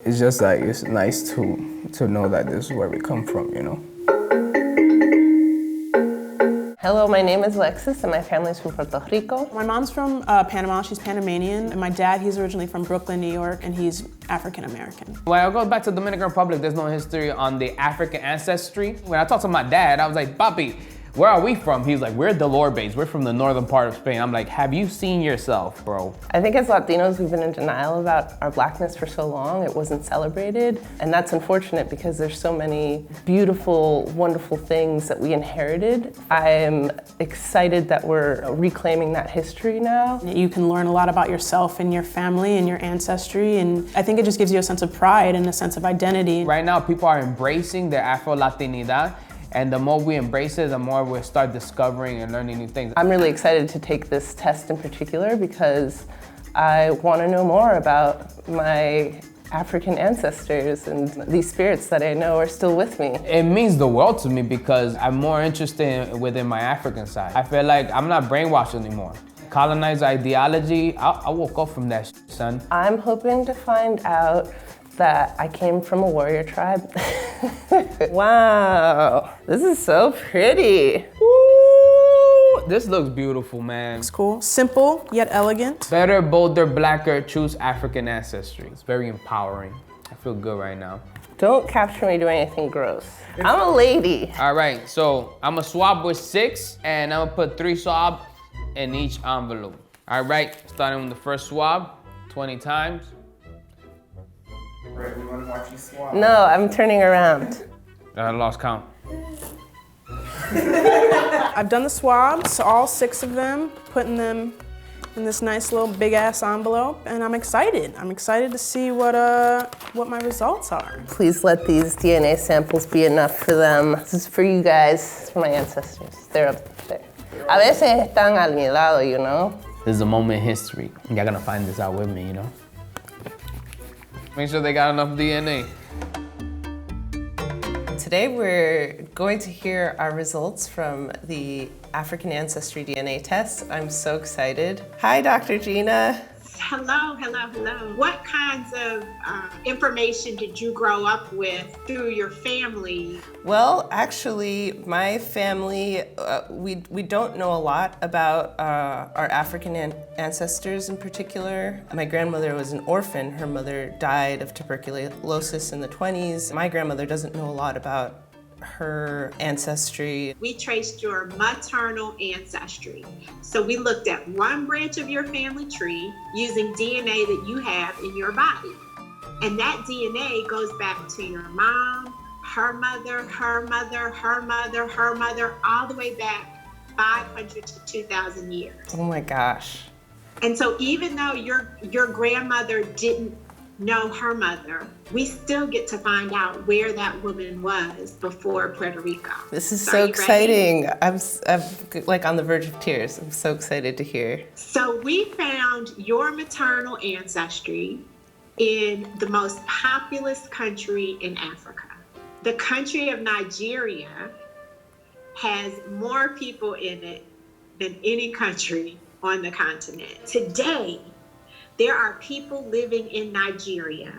It's just like, it's nice to know that this is where we come from, you know? Hello, my name is Alexis and my family's from Puerto Rico. My mom's from Panama, she's Panamanian, and my dad, he's originally from Brooklyn, New York, and he's African American. When I go back to the Dominican Republic, there's no history on the African ancestry. When I talked to my dad, I was like, Papi, where are we from? He was like, we're Del Orbes, we're from the northern part of Spain. I'm like, have you seen yourself, bro? I think as Latinos, we've been in denial about our blackness for so long. It wasn't celebrated. And that's unfortunate because there's so many beautiful, wonderful things that we inherited. I'm excited that we're reclaiming that history now. You can learn a lot about yourself and your family and your ancestry, and I think it just gives you a sense of pride and a sense of identity. Right now, people are embracing their Afro-Latinidad. And the more we embrace it, the more we'll start discovering and learning new things. I'm really excited to take this test in particular because I want to know more about my African ancestors and these spirits that I know are still with me. It means the world to me because I'm more interested within my African side. I feel like I'm not brainwashed anymore. Colonized ideology, I woke up from that shit, son. I'm hoping to find out that I came from a warrior tribe. Wow, this is so pretty. Ooh, this looks beautiful, man. It's cool, simple, yet elegant. Better, bolder, blacker, choose African ancestry. It's very empowering. I feel good right now. Don't capture me doing anything gross. I'm a lady. All right, so I'm gonna swab with 6 and I'm gonna put 3 swab in each envelope. All right, starting with the first swab, 20 times. Right, we want to watch you swap. No, I'm turning around. I lost count. I've done the swabs, all 6 of them, putting them in this nice little big ass envelope, and I'm excited. I'm excited to see what my results are. Please let these DNA samples be enough for them. This is for you guys, it's for my ancestors. They're up there. A veces están a mi lado, you know? This is a moment in history. Y'all gonna find this out with me, you know? Make sure they got enough DNA. Today we're going to hear our results from the African Ancestry DNA test. I'm so excited. Hi, Dr. Gina. Hello, hello, hello. What kinds of information did you grow up with through your family? Well, actually, my family, we don't know a lot about our African ancestors in particular. My grandmother was an orphan. Her mother died of tuberculosis in the 20s. My grandmother doesn't know a lot about her ancestry. We traced your maternal ancestry. So we looked at one branch of your family tree using DNA that you have in your body. And that DNA goes back to your mom, her mother, her mother, her mother, her mother, all the way back 500 to 2,000 years. Oh my gosh. And so even though your grandmother didn't know her mother, we still get to find out where that woman was before Puerto Rico. This is so exciting. I'm like on the verge of tears. I'm so excited to hear. So we found your maternal ancestry in the most populous country in Africa. The country of Nigeria has more people in it than any country on the continent. Today, there are people living in Nigeria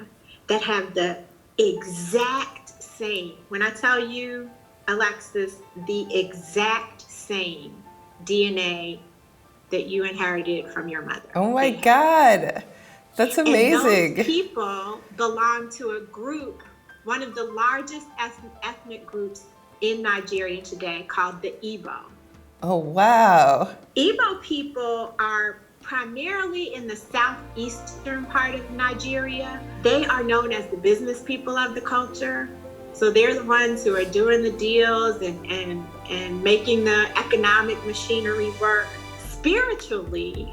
that have the exact same, when I tell you, Alexis, the exact same DNA that you inherited from your mother. Oh my God, that's amazing. And those people belong to a group, one of the largest ethnic groups in Nigeria today called the Igbo. Oh, wow. Igbo people are primarily in the southeastern part of Nigeria. They are known as the business people of the culture. So they're the ones who are doing the deals and making the economic machinery work. Spiritually,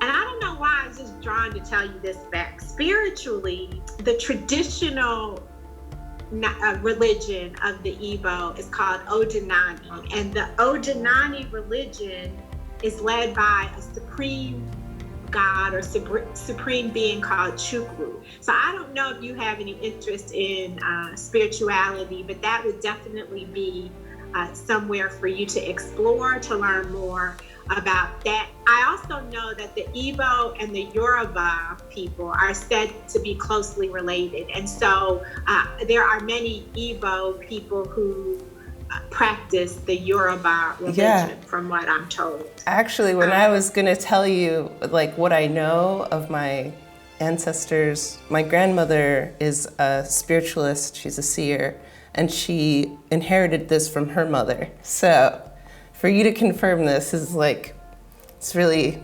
and I don't know why I was just drawn to tell you this fact. Spiritually, the traditional religion of the Igbo is called Odinani. And the Odinani religion is led by a supreme god or supreme being called Chukwu. So I don't know if you have any interest in spirituality, but that would definitely be somewhere for you to explore, to learn more about that. I also know that the Igbo and the Yoruba people are said to be closely related. And so there are many Igbo people who practice the Yoruba religion, from what I'm told. Actually, when I was gonna tell you like what I know of my ancestors, my grandmother is a spiritualist, she's a seer, and she inherited this from her mother. So for you to confirm this is like, it's really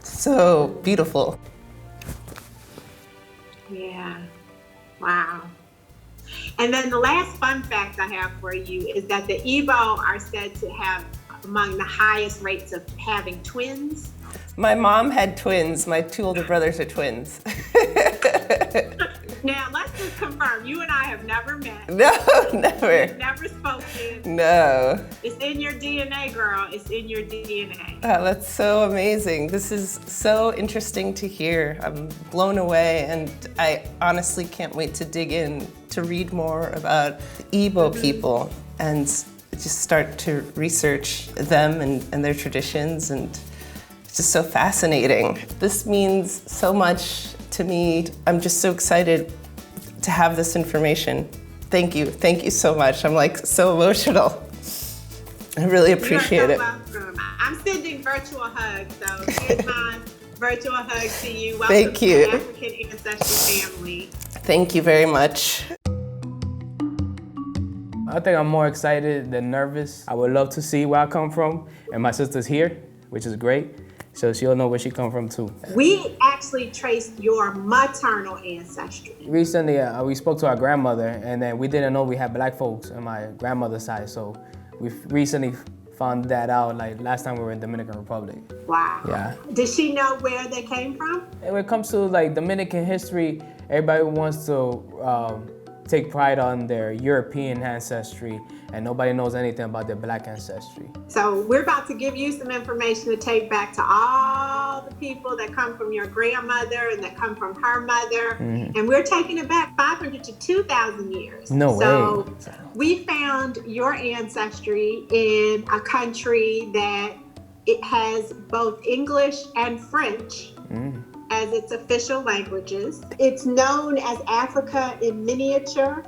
so beautiful. Yeah, wow. And then the last fun fact I have for you is that the Igbo are said to have among the highest rates of having twins. My mom had twins. My 2 older brothers are twins. Now, let's just confirm, you and I have never met. No, never. We've never spoken. No. It's in your DNA, girl. It's in your DNA. Oh, that's so amazing. This is so interesting to hear. I'm blown away, and I honestly can't wait to dig in to read more about the Igbo people and just start to research them and their traditions, and it's just so fascinating. This means so much to me. I'm just so excited to have this information. Thank you so much. I'm like so emotional. I really appreciate it. Welcome. I'm sending virtual hugs, so here's my virtual hug to you. Welcome Thank you. to the African Ancestry family. Thank you very much. I think I'm more excited than nervous. I would love to see where I come from, and my sister's here, which is great. So she'll know where she come from too. We actually traced your maternal ancestry. Recently, we spoke to our grandmother, and then we didn't know we had black folks on my grandmother's side. So we recently found that out, like last time we were in Dominican Republic. Wow. Yeah. Did she know where they came from? And when it comes to like Dominican history, everybody wants to take pride on their European ancestry, and nobody knows anything about their black ancestry. So we're about to give you some information to take back to all the people that come from your grandmother and that come from her mother. And we're taking it back 500 to 2,000 years. No way. So we found your ancestry in a country that it has both English and French as its official languages. It's known as Africa in miniature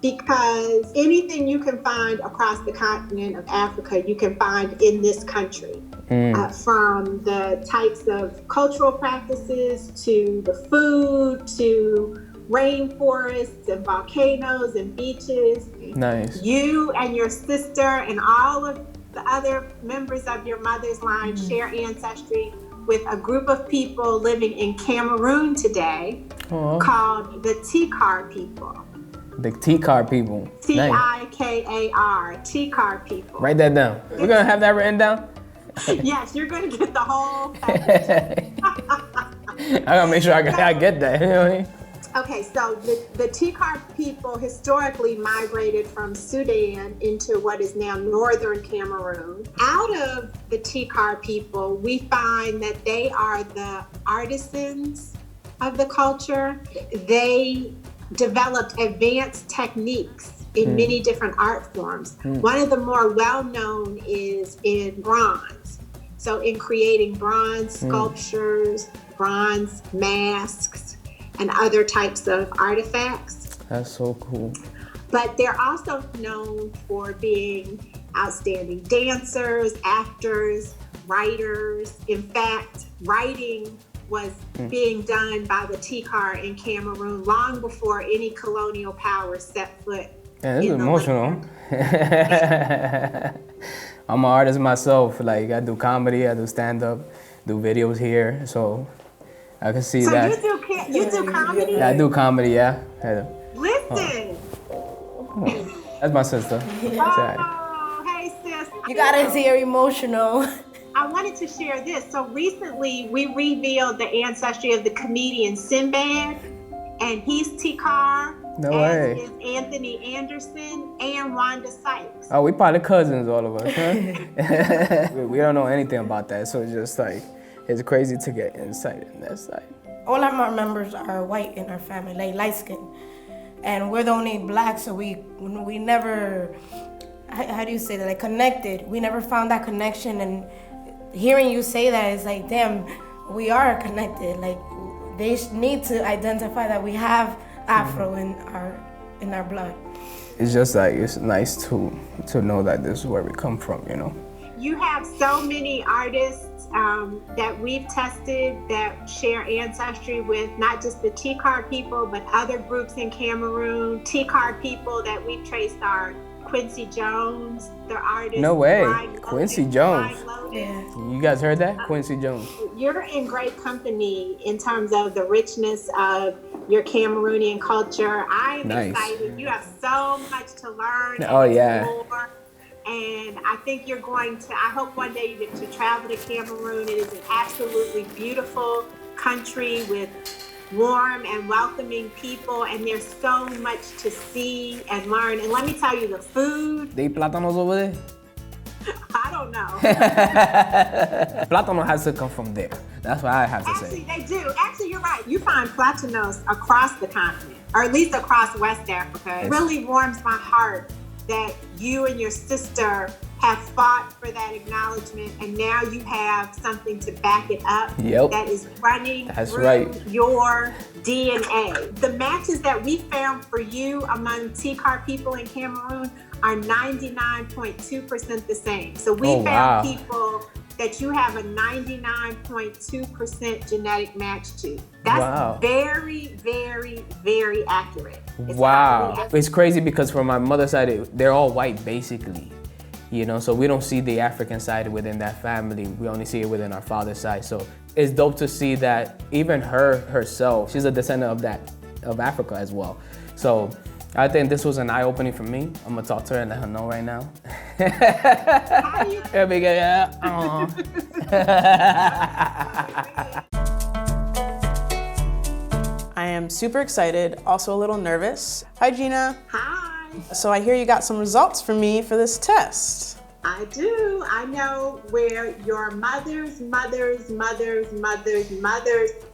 because anything you can find across the continent of Africa, you can find in this country. From the types of cultural practices to the food to rainforests and volcanoes and beaches. Nice. You and your sister and all of the other members of your mother's line share ancestry with a group of people living in Cameroon today called the Tikar people. The Tikar people. Tikar, Tikar people. Write that down. We're gonna have that written down? Yes, you're gonna get the whole package. I gotta make sure I get that, you know what I mean? Okay, so the Tikar people historically migrated from Sudan into what is now northern Cameroon. Out of the Tikar people, we find that they are the artisans of the culture. They developed advanced techniques in many different art forms. One of the more well-known is in bronze. So in creating bronze sculptures, bronze masks, and other types of artifacts. That's so cool. But they're also known for being outstanding dancers, actors, writers. In fact, writing was being done by the Tikar in Cameroon long before any colonial power set foot. Yeah, this is emotional. I'm an artist myself. Like, I do comedy, I do stand-up, do videos here, so I can see that. So you do comedy? Yeah, I do comedy, yeah. Listen. That's my sister. Oh, hey sis. You gotta see her emotional. I wanted to share this. So recently we revealed the ancestry of the comedian Sinbad, and he's Tikar. No way. As is Anthony Anderson and Wanda Sykes. Oh, we probably cousins, all of us, huh? We don't know anything about that, so it's just like, it's crazy to get insight in that side. All of our members are white in our family, like light skin. And we're the only black, so we never, how do you say that, like connected. We never found that connection, and hearing you say that, it's like, damn, we are connected. Like, they need to identify that we have Afro in our blood. It's just like, it's nice to know that this is where we come from, you know? You have so many artists that we've tested that share ancestry with not just the T-Card people, but other groups in Cameroon. T-Card people that we've traced are Quincy Jones, the artist. No way, Brian Quincy Lotus, Jones. Brian Lotus. Yeah. You guys heard that? Quincy Jones. You're in great company in terms of the richness of your Cameroonian culture. I am excited. You have so much to learn. Oh, yeah. Explore. And I think you're going to, I hope one day you get to travel to Cameroon. It is an absolutely beautiful country with warm and welcoming people, and there's so much to see and learn. And let me tell you, the food. They plátanos over there? I don't know. Plátano has to come from there. That's what I have to Actually, say. they do. Actually, you're right. You find plátanos across the continent, or at least across West Africa. It really warms my heart that you and your sister have fought for that acknowledgement, and now you have something to back it up. Yep. That is running through right. your DNA. The matches that we found for you among T-Card people in Cameroon are 99.2% the same. So we found people that you have a 99.2% genetic match to. That's very, very, very accurate. It's It's crazy because from my mother's side, they're all white basically. You know, so we don't see the African side within that family. We only see it within our father's side. So it's dope to see that even herself, she's a descendant of Africa as well. So I think this was an eye-opening for me. I'm gonna talk to her and let her know right now. I am super excited, also a little nervous. Hi, Gina. Hi. So I hear you got some results for me for this test. I do. I know where your mother's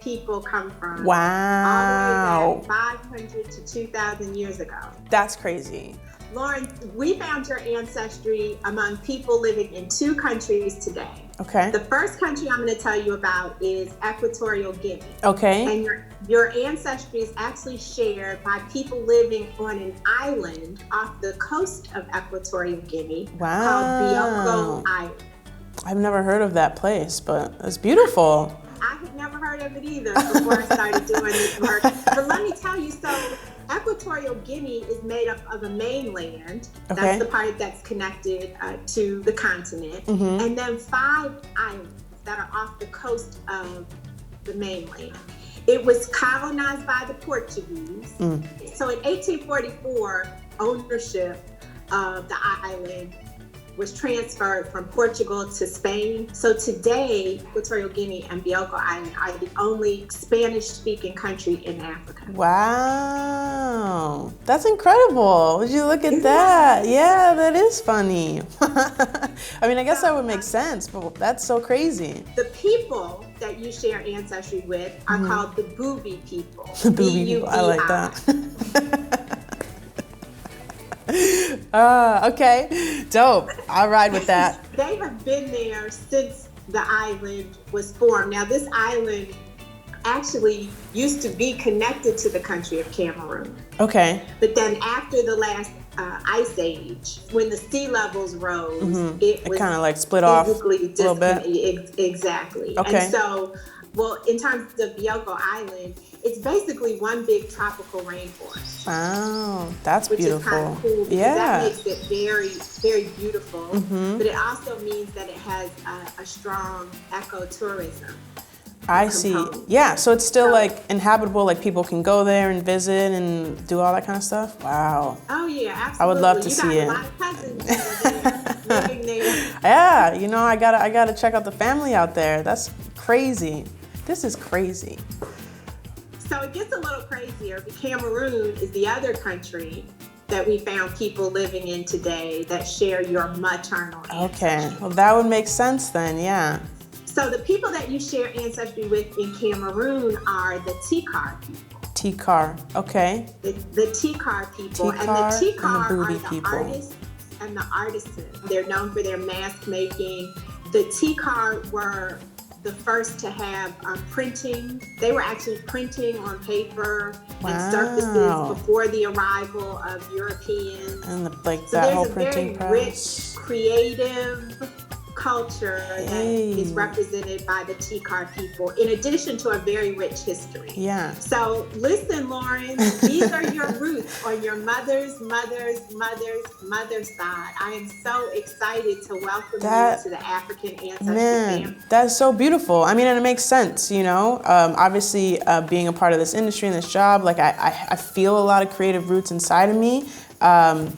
people come from. Wow. All the way back 500 to 2,000 years ago. That's crazy. Lauren, we found your ancestry among people living in 2 countries today. Okay. The first country I'm going to tell you about is Equatorial Guinea. Okay. And your ancestry is actually shared by people living on an island off the coast of Equatorial Guinea called Bioko Island. I've never heard of that place, but it's beautiful. I had never heard of it either before I started doing this work. But let me tell you, so Equatorial Guinea is made up of a mainland. Okay. That's the part that's connected to the continent. And then 5 islands that are off the coast of the mainland. It was colonized by the Portuguese. So in 1844, ownership of the island was transferred from Portugal to Spain. So today, Equatorial Guinea and Bioko Island are the only Spanish-speaking country in Africa. Wow, that's incredible. Would you look at that? Yeah, that is funny. I mean, I guess that would make sense, but that's so crazy. The people that you share ancestry with are called the Bubi people. The Bubi people, I like that. Okay, dope. I'll ride with that. They have been there since the island was formed. Now, this island actually used to be connected to the country of Cameroon. Okay. But then after the last ice age, when the sea levels rose, it was kind of like split off a little bit. Exactly. Okay. And so, well, in terms of Bioko Island, it's basically one big tropical rainforest. Wow, that's which beautiful. Is kind of cool because that makes it very, very beautiful. But it also means that it has a strong ecotourism. I see. Yeah, so it's still like inhabitable, like people can go there and visit and do all that kind of stuff? Wow. Oh yeah, absolutely. I would love to see it. You got a lot of cousins living there. Yeah, you know, I gotta check out the family out there. That's crazy. This is crazy. So it gets a little crazier. Cameroon is the other country that we found people living in today that share your maternal ancestry. Okay, well that would make sense then, yeah. So the people that you share ancestry with in Cameroon are the T-Card people. T-Car, okay. The T-Card people. And the T-Card are the artists and the artisans. They're known for their mask making. The TCAR were the first to have printing. They were actually printing on paper and surfaces before the arrival of Europeans. And like so that there's whole a printing very press. rich, creative culture that is represented by the TCAR people, in addition to a very rich history. Yeah. So listen, Lauren, these are your roots on your mother's side. I am so excited to welcome you to the African Ancestry family. That's so beautiful. I mean, and it makes sense, you know. Obviously, being a part of this industry and this job, like I feel a lot of creative roots inside of me.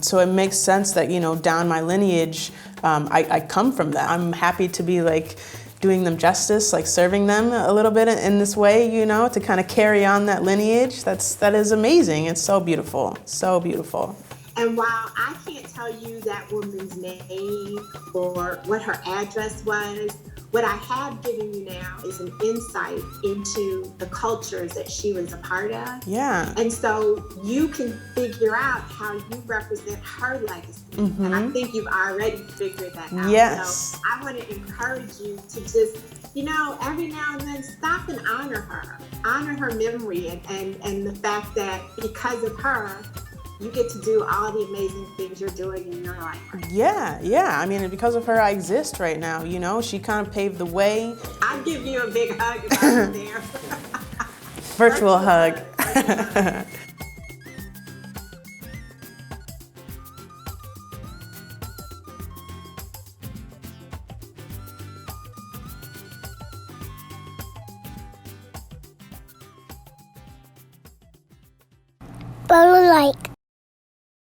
So it makes sense that, you know, down my lineage, I come from that. I'm happy to be like doing them justice, like serving them a little bit in this way, you know, to kind of carry on that lineage. That is amazing. It's so beautiful, so beautiful. And while I can't tell you that woman's name or what her address was, what I have given you now is an insight into the cultures that she was a part of. Yeah. And so you can figure out how you represent her legacy. Mm-hmm. And I think you've already figured that out. Yes. So I want to encourage you to just, you know, every now and then stop and honor her memory and the fact that because of her, you get to do all the amazing things you're doing in your life. Yeah. I mean, because of her, I exist right now. You know, she kind of paved the way. I'd give you a big hug if I was there. Virtual hug. Follow, like,